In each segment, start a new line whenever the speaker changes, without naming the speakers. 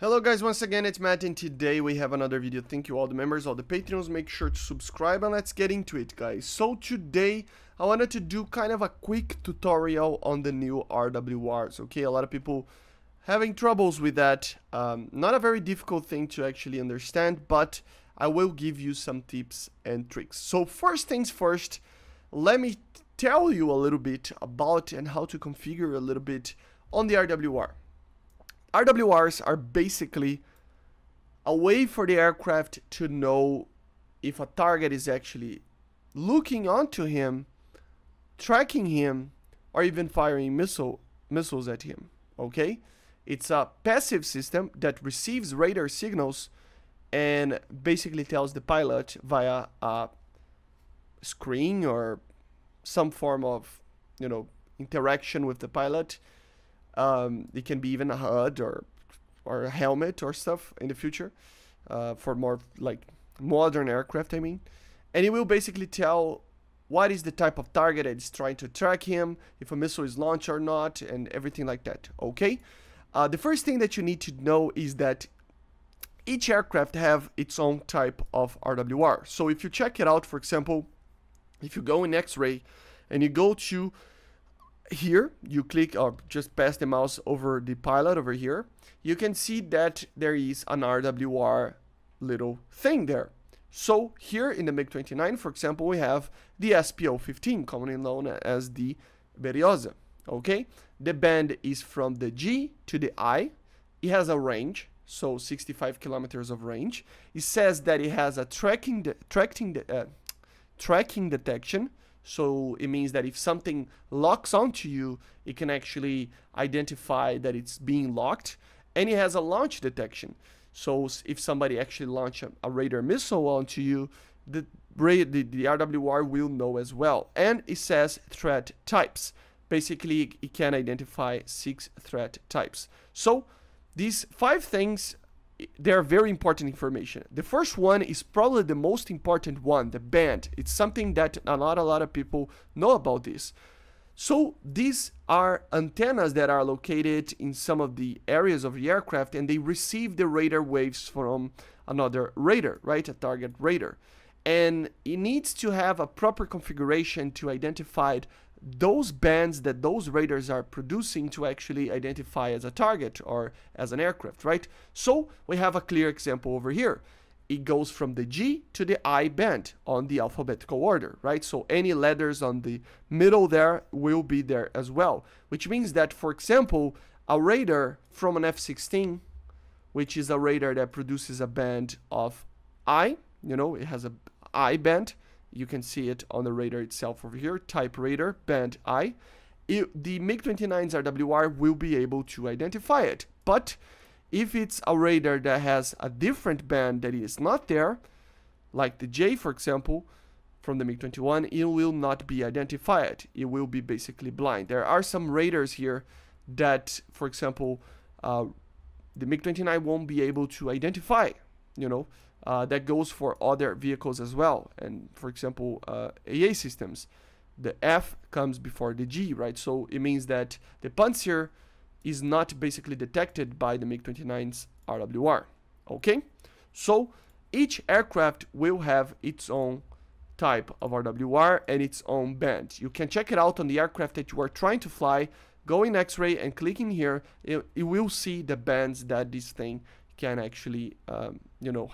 Hello guys, once again it's Matt, and today we have another video. Thank you all the members, all the Patreons. Make sure to subscribe and let's get into it, guys. So today I wanted to do kind of a quick tutorial on the new RWRs. Okay, a lot of people having troubles with that. Not a very difficult thing to actually understand, but I will give you some tips and tricks. So first things first, let me tell you a little bit about and how to configure a little bit on the RWR. RWRs are basically a way for the aircraft to know if a target is actually looking onto him, tracking him, or even firing missiles at him. Okay? It's a passive system that receives radar signals and basically tells the pilot via a screen or some form of, interaction with the pilot. It can be even a HUD or a helmet or stuff in the future for more like modern aircraft, I mean. And it will basically tell what is the type of target that is trying to track him, if a missile is launched or not, and everything like that, okay? The first thing that you need to know is that each aircraft have its own type of RWR. So if you check it out, for example, if you go in X-ray and you go to here, you click or just pass the mouse over the pilot over here, you can see that there is an RWR little thing there. So here in the MiG-29, for example, we have the SPO-15, commonly known as the Berioza. Okay, the band is from the G to the I. It has a range, so 65 kilometers of range. It says that it has a tracking detection. So it means that if something locks onto you, it can actually identify that it's being locked. And it has a launch detection. So if somebody actually launches a radar missile onto you, the RWR will know as well. And it says threat types. Basically, it can identify 6 threat types. So these 5 things, they're very important information. The first one is probably the most important one, the band. It's something that not a lot of people know about this. So these are antennas that are located in some of the areas of the aircraft, and they receive the radar waves from another radar, right? A target radar. And it needs to have a proper configuration to identify those bands that those radars are producing to actually identify as a target or as an aircraft, right? So we have a clear example over here. It goes from the G to the I band on the alphabetical order, right? So any letters on the middle there will be there as well, which means that, for example, a radar from an F-16, which is a radar that produces a band of I, it has a I band. You can see it on the radar itself over here, type radar, band I. The MiG-29's RWR will be able to identify it. But if it's a radar that has a different band that is not there, like the J, for example, from the MiG-21, it will not be identified. It will be basically blind. There are some radars here that, for example, the MiG-29 won't be able to identify, that goes for other vehicles as well. And for example, AA systems, the F comes before the G, right? So it means that the Panzer is not basically detected by the MiG-29's RWR. Okay? So each aircraft will have its own type of RWR and its own band. You can check it out on the aircraft that you are trying to fly. Go in X-ray and click in here. It will see the bands that this thing can actually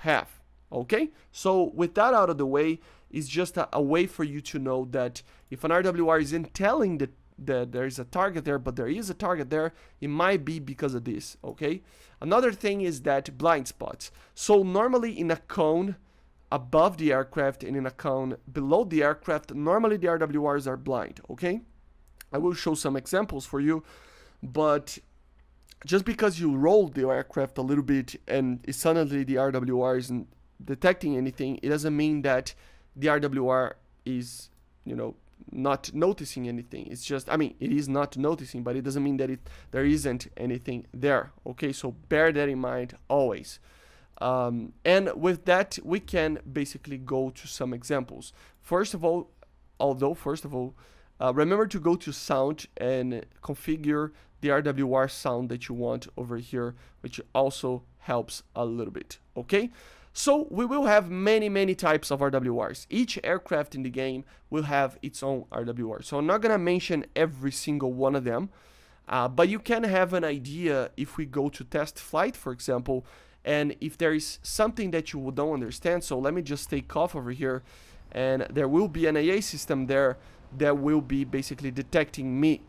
have. Okay, so with that out of the way, it's just a way for you to know that if an RWR isn't telling that there is a target there, but there is a target there, it might be because of this. Okay, another thing is that blind spots. So normally in a cone above the aircraft and in a cone below the aircraft, normally the RWRs are blind. Okay, I will show some examples for you, but just because you roll the aircraft a little bit and suddenly the RWR isn't detecting anything, it doesn't mean that the RWR is, not noticing anything. It's just, it is not noticing, but it doesn't mean that there isn't anything there. Okay, so bear that in mind always. And with that, we can basically go to some examples. First of all, remember to go to sound and configure the RWR sound that you want over here, which also helps a little bit, okay? So we will have many types of RWRs. Each aircraft in the game will have its own RWR. So I'm not gonna mention every single one of them, but you can have an idea if we go to test flight, for example, and if there is something that you don't understand. So let me just take off over here, and there will be an AA system there that will be basically detecting me.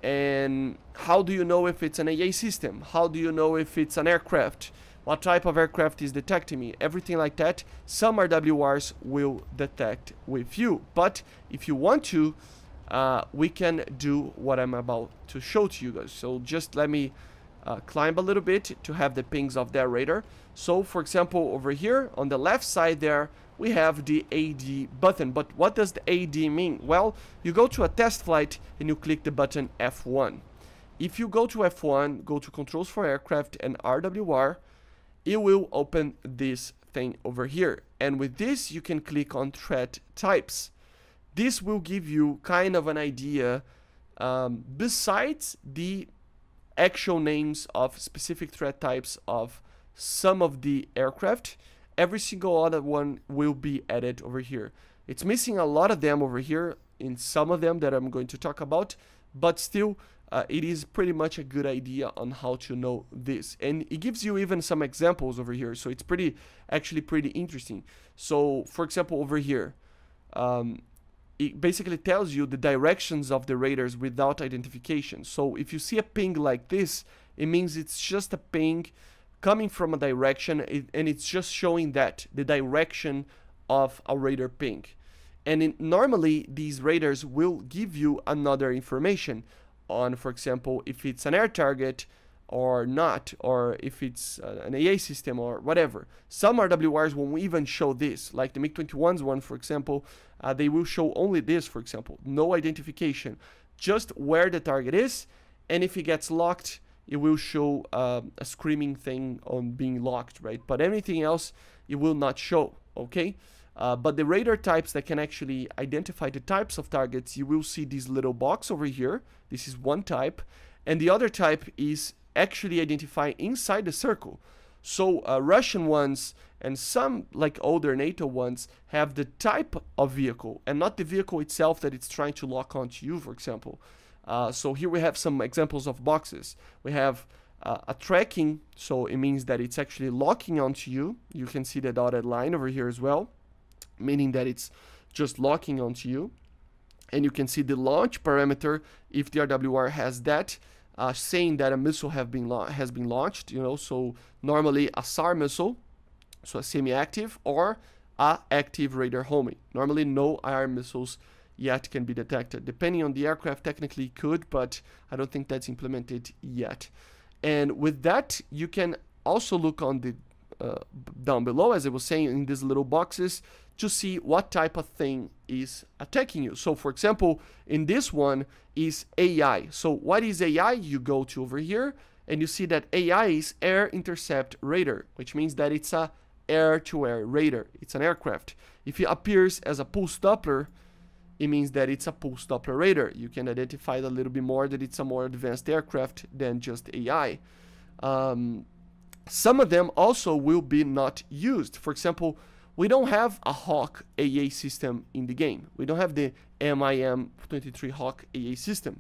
And how do you know if it's an AA system? How do you know if it's an aircraft? What type of aircraft is detecting me? Everything like that. Some RWRs will detect with you, but if you want to, we can do what I'm about to show to you guys. So just let me climb a little bit to have the pings of that radar. So for example, over here on the left side there, we have the AD button. But what does the AD mean? Well, you go to a test flight and you click the button F1. If you go to F1, go to controls for aircraft and RWR, it will open this thing over here. And with this, you can click on threat types. This will give you kind of an idea, besides the actual names of specific threat types of some of the aircraft, every single other one will be added over here. It's missing a lot of them over here in some of them that I'm going to talk about, but still it is pretty much a good idea on how to know this. And it gives you even some examples over here, so it's actually pretty interesting. So for example, over here, it basically tells you the directions of the radars without identification. So if you see a ping like this, it means it's just a ping coming from a direction, and it's just showing that the direction of a radar ping. And normally these radars will give you another information on, for example, if it's an air target or not, or if it's an AA system or whatever. Some RWRs won't even show this, like the MiG-21's one, for example. They will show only this, for example, no identification, just where the target is, and if it gets locked, it will show a screaming thing on being locked, right? But anything else, it will not show, okay? But the radar types that can actually identify the types of targets, you will see this little box over here. This is one type, and the other type is actually identify inside the circle. So Russian ones and some like older NATO ones have the type of vehicle and not the vehicle itself that it's trying to lock onto you, for example. So here we have some examples of boxes. We have a tracking, so it means that it's actually locking onto you. You can see the dotted line over here as well, meaning that it's just locking onto you. And you can see the launch parameter if the RWR has that, saying that a missile has been launched, you know, so normally a SAR missile, so a semi-active, or a active radar homing. Normally no IR missiles yet can be detected. Depending on the aircraft, technically could, but I don't think that's implemented yet. And with that, you can also look on the down below, as I was saying, in these little boxes, to see what type of thing is attacking you. So for example, in this one is AI. So what is AI? You go to over here and you see that AI is air intercept radar, which means that it's a air-to-air radar. It's an aircraft. If it appears as a pulse Doppler, it means that it's a pulse Doppler radar. You can identify it a little bit more that it's a more advanced aircraft than just AI. Some of them also will be not used. For example, we don't have a Hawk AA system in the game. We don't have the MIM-23 Hawk AA system.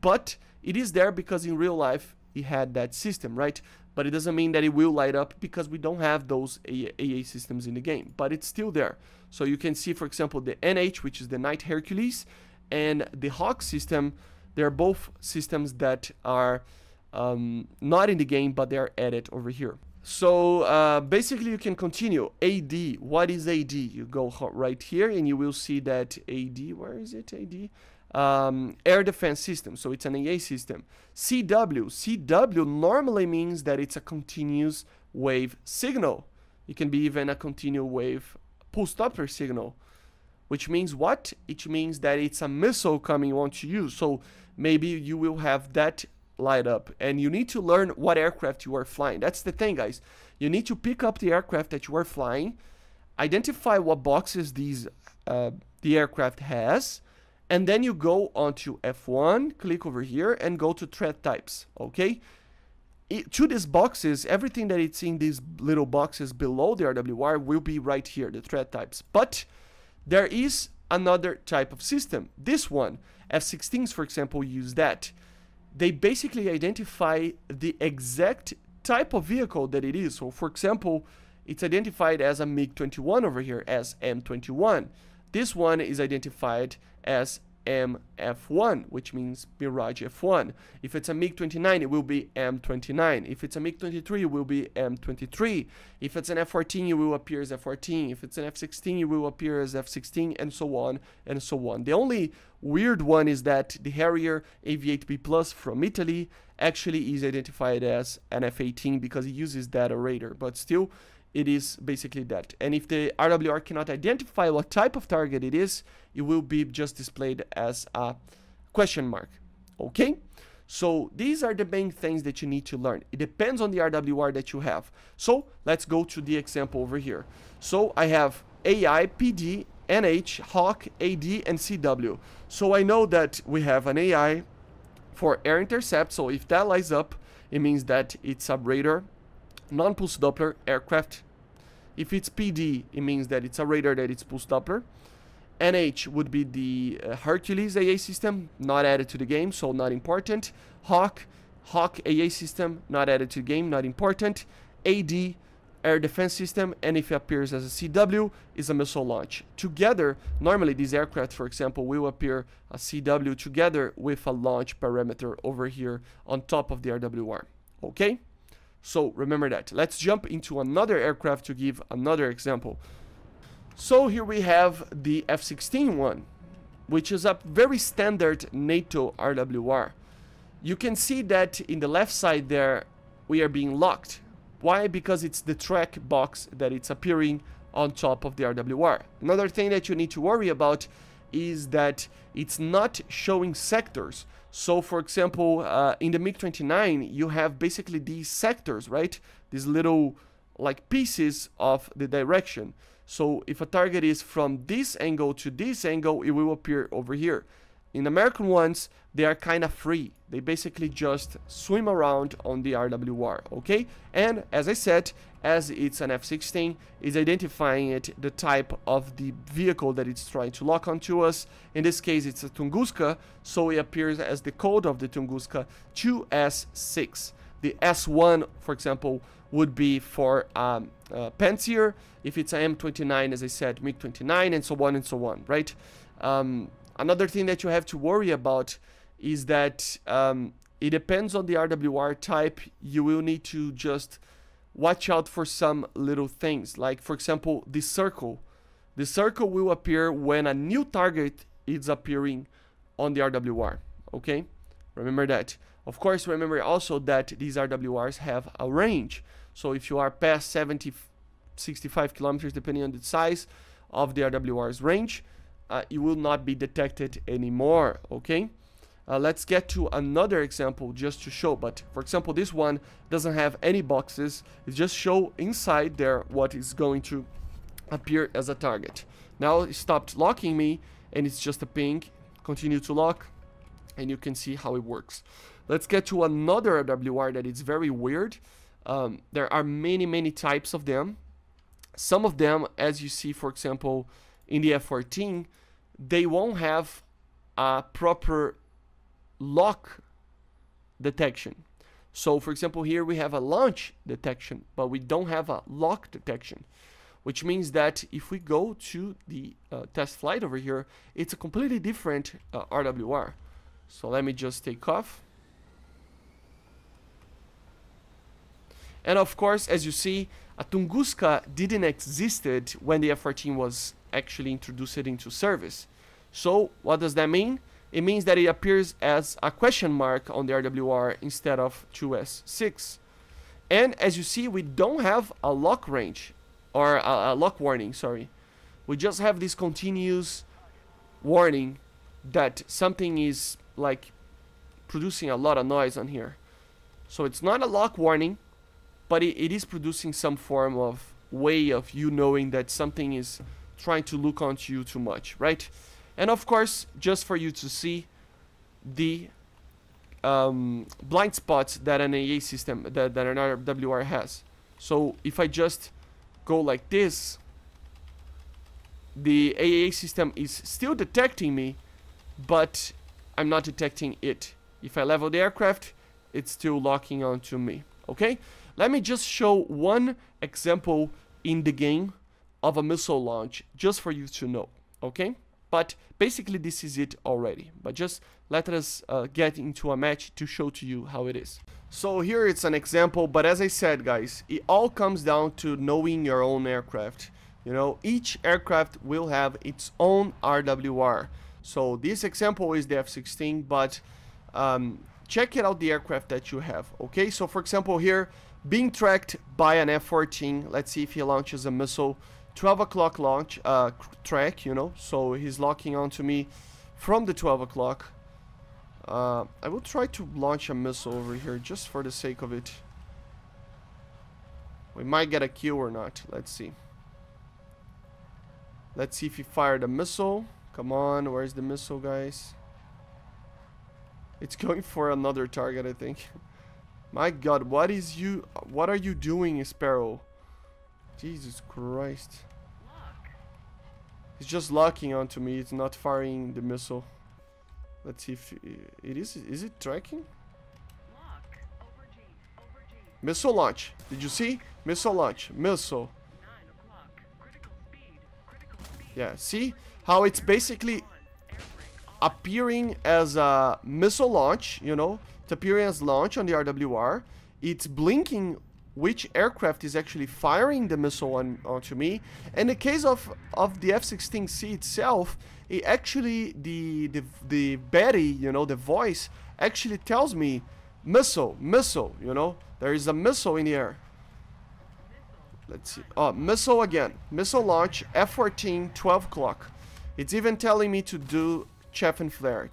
But it is there because in real life it had that system, right? But it doesn't mean that it will light up because we don't have those AA systems in the game. But it's still there. So you can see, for example, the NH, which is the Night Hercules, and the Hawk system. They're both systems that are not in the game, but they are added over here. So basically you can continue. AD, what is AD? You go right here and you will see that AD, where is it, AD? Air defense system, so it's an AA system. CW normally means that it's a continuous wave signal. It can be even a continuous wave pulse Doppler signal, which means what? It means that it's a missile coming onto you. So maybe you will have that light up, and you need to learn what aircraft you are flying. That's the thing, guys. You need to pick up the aircraft that you are flying, identify what boxes the aircraft has, And then you go onto F1, click over here, and go to thread types, okay? To these boxes, everything that it's in these little boxes below the RWR will be right here, the thread types. But there is another type of system. This one, F-16s, for example, use that. They basically identify the exact type of vehicle that it is. So, for example, it's identified as a MiG-21 over here, as M21. This one is identified as MF1, which means Mirage F1. If it's a MiG-29, it will be M29. If it's a MiG-23, it will be M23. If it's an F-14, it will appear as F-14. If it's an F-16, it will appear as F-16, and so on and so on. The only weird one is that the Harrier AV-8B Plus from Italy actually is identified as an F-18 because it uses data radar, but still, it is basically that. And if the RWR cannot identify what type of target it is, it will be just displayed as a question mark. Okay? So these are the main things that you need to learn. It depends on the RWR that you have. So let's go to the example over here. So I have AI, PD, NH, HAWK, AD, and CW. So I know that we have an AI for air intercept. So if that lights up, it means that it's a radar, non-pulse Doppler aircraft. If it's PD, it means that it's a radar that it's pulse Doppler. NH would be the Hercules AA system, not added to the game, so not important. HAWK AA system, not added to the game, not important. AD, air defense system, and if it appears as a CW, is a missile launch. Together, normally these aircraft, for example, will appear a CW together with a launch parameter over here on top of the RWR. Okay? So remember that. Let's jump into another aircraft to give another example. So here we have the F-16 one, which is a very standard NATO RWR. You can see that in the left side there, we are being locked. Why? Because it's the track box that it's appearing on top of the RWR. Another thing that you need to worry about is that it's not showing sectors. So, for example, in the MiG-29, you have basically these sectors, right? These little, like, pieces of the direction. So, if a target is from this angle to this angle, it will appear over here. In American ones, they are kind of free. They basically just swim around on the RWR, okay? And, as I said, as it's an F-16, it's identifying it, the type of the vehicle that it's trying to lock onto us. In this case, it's a Tunguska, so it appears as the code of the Tunguska 2S6. The S1, for example, would be for Pantsir. If it's an M29, as I said, MiG-29, and so on, right? Another thing that you have to worry about is that it depends on the RWR type. You will need to just watch out for some little things. Like, for example, the circle. The circle will appear when a new target is appearing on the RWR. Okay? Remember that. Of course, remember also that these RWRs have a range. So if you are past 70, 65 kilometers, depending on the size of the RWR's range, it will not be detected anymore. Okay? Let's get to another example just to show. But for example, this one doesn't have any boxes. It just show inside there what is going to appear as a target. Now it stopped locking me, and it's just a ping. Continue to lock, and you can see how it works. Let's get to another RWR that is very weird. There are many types of them. Some of them, as you see, for example, in the F-14, they won't have a proper lock detection. So, for example, here we have a launch detection, but we don't have a lock detection, which means that if we go to the test flight over here, it's a completely different RWR. So let me just take off. And of course, as you see, a Tunguska didn't existed when the F-14 was actually introduced into service. So what does that mean? It means that it appears as a question mark on the RWR instead of 2S6. And as you see, we don't have a lock range, or a lock warning, sorry. We just have this continuous warning that something is like producing a lot of noise on here. So it's not a lock warning, but it is producing some form of way of you knowing that something is trying to look onto you too much, right? And of course, just for you to see the blind spots that an AA system, that an RWR has. So if I just go like this, the AA system is still detecting me, but I'm not detecting it. If I level the aircraft, it's still locking onto me. Okay? Let me just show one example in the game of a missile launch, just for you to know. Okay? But basically this is it already. But just let us get into a match to show to you how it is. So here it's an example, but as I said, guys, it all comes down to knowing your own aircraft. You know, each aircraft will have its own RWR. So this example is the F-16, but check it out, the aircraft that you have. Okay, so for example here, being tracked by an F-14. Let's see if he launches a missile. 12 o'clock launch track, you know, so he's locking onto me from the 12 o'clock. I will try to launch a missile over here just for the sake of it. We might get a kill or not. Let's see. Let's see if he fired a missile. Come on, where's the missile, guys? It's going for another target, I think. My God, what are you doing, Sparrow? Jesus Christ. He's just locking onto me. It's not firing the missile. Let's see if it is. Is it tracking? Missile launch. Did you see? Missile launch. Missile. Yeah, see how it's basically appearing as a missile launch, you know? It's appearing as launch on the RWR. It's blinking which aircraft is actually firing the missile onto me. In the case of the F-16C itself, it actually, the Betty, you know, the voice actually tells me missile, you know, there is a missile in the air. Let's see. Oh, missile again. Missile launch, F-14, 12 o'clock. It's even telling me to do chaff and flare,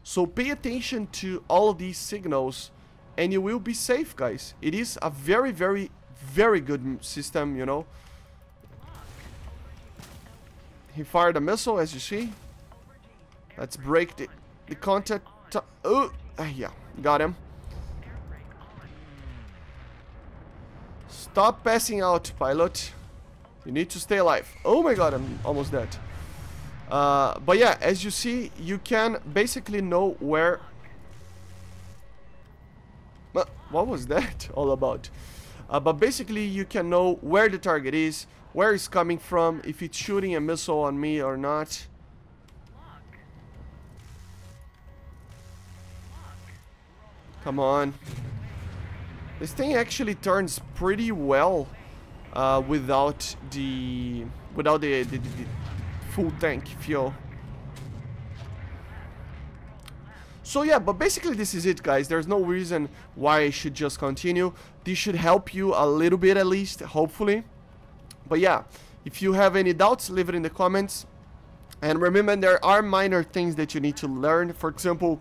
So pay attention to all of these signals and you will be safe, guys. It is a very, very, very good system, you know. He fired a missile, as you see. Let's break the contact. Oh, yeah, got him. Stop passing out, pilot. You need to stay alive. Oh my God, I'm almost dead. But yeah, as you see, you can basically know where... What was that all about? But basically, you can know where the target is, where it's coming from, if it's shooting a missile on me or not. Come on. This thing actually turns pretty well without the full tank fuel. So yeah, but basically this is it, guys. There's no reason why I should just continue. This should help you a little bit at least, hopefully. But yeah, if you have any doubts, leave it in the comments. And remember, there are minor things that you need to learn. For example,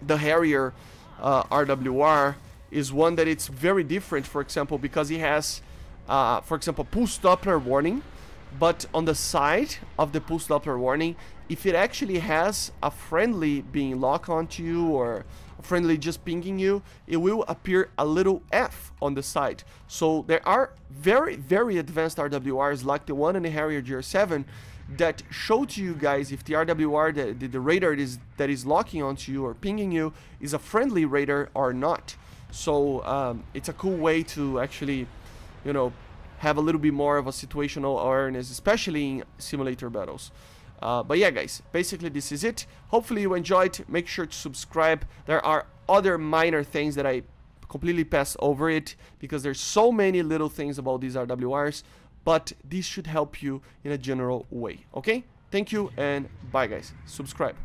the Harrier RWR is one that it's very different, for example, because it has, for example, pulse Doppler warning. But on the side of the pulse Doppler warning, if it actually has a friendly being locked onto you or a friendly just pinging you, it will appear a little F on the side. So there are very, very advanced RWRs like the one in the Harrier GR7 that show to you guys if the RWR, the radar that is locking onto you or pinging you is a friendly radar or not. So it's a cool way to actually, you know, have a little bit more of a situational awareness, especially in simulator battles. But yeah, guys, basically this is it. Hopefully you enjoyed. Make sure to subscribe. There are other minor things that I completely passed over it because there's so many little things about these RWRs, but this should help you in a general way. Okay? Thank you and bye, guys. Subscribe.